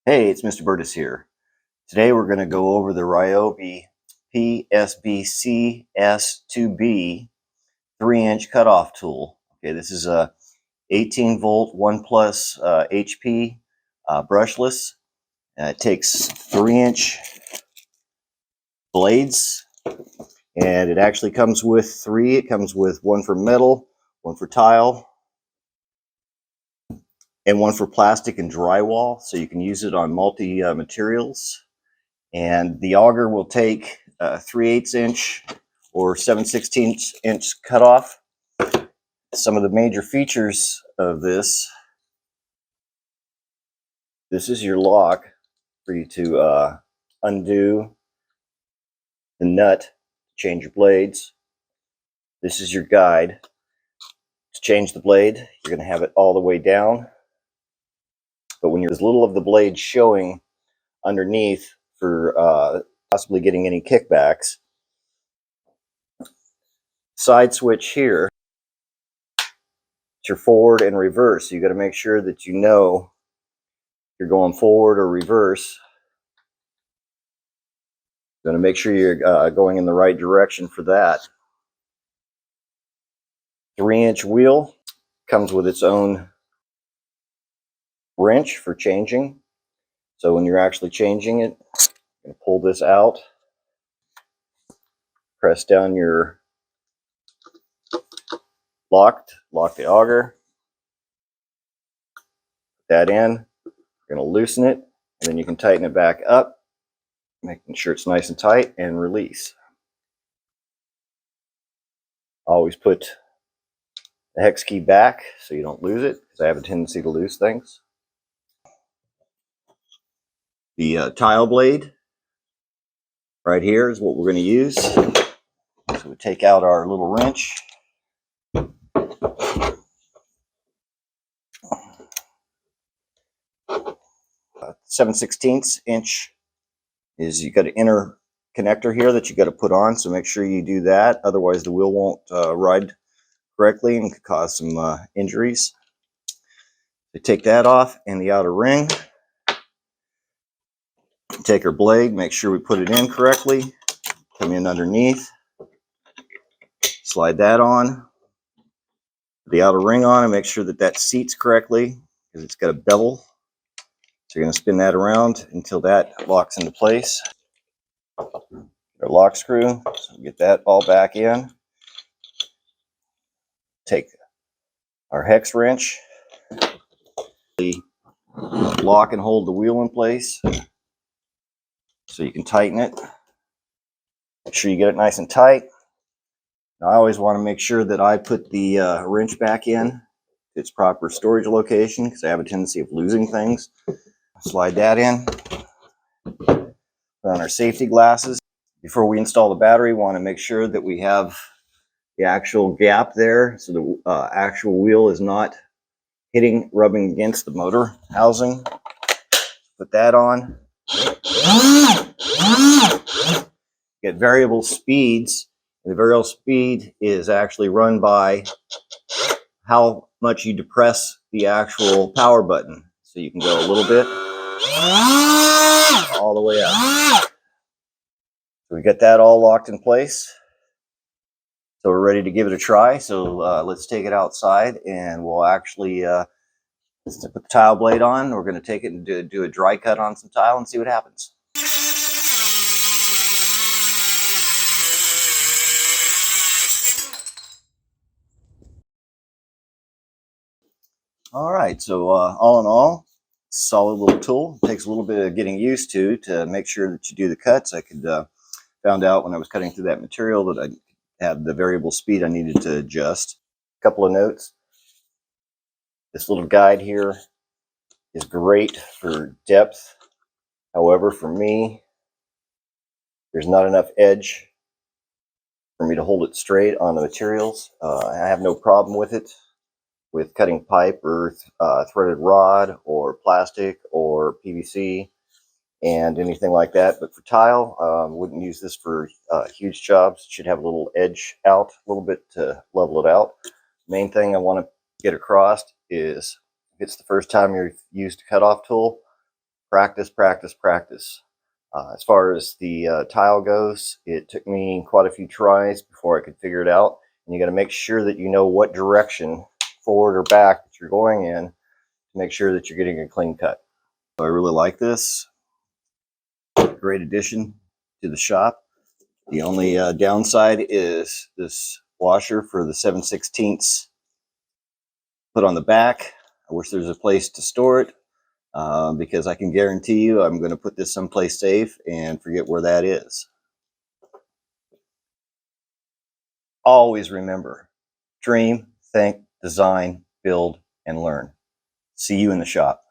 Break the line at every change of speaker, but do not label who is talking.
Hey, it's Mr. Berdis here. Today we're going to go over the Ryobi PSBC-S2B 3-inch cutoff tool. Okay, this is a 18 volt 1 plus HP brushless. It takes 3-inch blades, and it actually comes with 3. It comes with one for metal, one for tile, and one for plastic and drywall, so you can use it on multi materials. And the auger will take 3/8 inch or 7/16 inch cutoff. Some of the major features of this is your lock for you to undo the nut, change your blades. This is your guide to change the blade. You're going to have it all the way down, but when there's little of the blade showing underneath for possibly getting any kickbacks. Side switch here, it's your forward and reverse. So you got to make sure that you know you're going forward or reverse. You're going to make sure you're going in the right direction for that. 3-inch wheel comes with its own wrench for changing. So when you're actually changing it, you're going to pull this out, press down your lock the auger, put that in. You're going to loosen it, and then you can tighten it back up, making sure it's nice and tight, and release. Always put the hex key back so you don't lose it, because I have a tendency to lose things. The tile blade right here is what we're going to use. So we take out our little wrench. 7/16 inch is, you got an inner connector here that you got to put on, so make sure you do that. Otherwise the wheel won't ride correctly and could cause some injuries. So take that off, and the outer ring. Take our blade, make sure we put it in correctly. Come in underneath, slide that on, the outer ring on, and make sure that that seats correctly, because it's got a bevel. So you're going to spin that around until that locks into place. Our lock screw, so get that all back in. Take our hex wrench, lock and hold the wheel in place so you can tighten it. Make sure you get it nice and tight. Now, I always want to make sure that I put the wrench back in its proper storage location, because I have a tendency of losing things. Slide that in. Put on our safety glasses. Before we install the battery, we want to make sure that we have the actual gap there, so the actual wheel is not rubbing against the motor housing. Put that on. Get variable speeds. The variable speed is actually run by how much you depress the actual power button. So you can go a little bit all the way up. So we got that all locked in place. So we're ready to give it a try. So let's take it outside, and we'll actually put the tile blade on. We're going to take it and do a dry cut on some tile and see what happens. All right, so all in all, solid little tool. It takes a little bit of getting used to make sure that you do the cuts. I could found out when I was cutting through that material that I had the variable speed I needed to adjust. A couple of notes. This little guide here is great for depth. However, for me, there's not enough edge for me to hold it straight on the materials. I have no problem with it, with cutting pipe or threaded rod or plastic or PVC and anything like that. But for tile, wouldn't use this for huge jobs. It should have a little edge out a little bit to level it out. Main thing I want to get across is, if it's the first time you've used a cutoff tool, practice, practice, practice. As far as the tile goes, it took me quite a few tries before I could figure it out. And you got to make sure that you know what direction, forward or back, that you're going in to make sure that you're getting a clean cut. So I really like this. Great addition to the shop. The only downside is this washer for the 7/16 put on the back. I wish there's a place to store it. Because I can guarantee you I'm going to put this someplace safe and forget where that is. Always remember, dream, think, design, build, and learn. See you in the shop.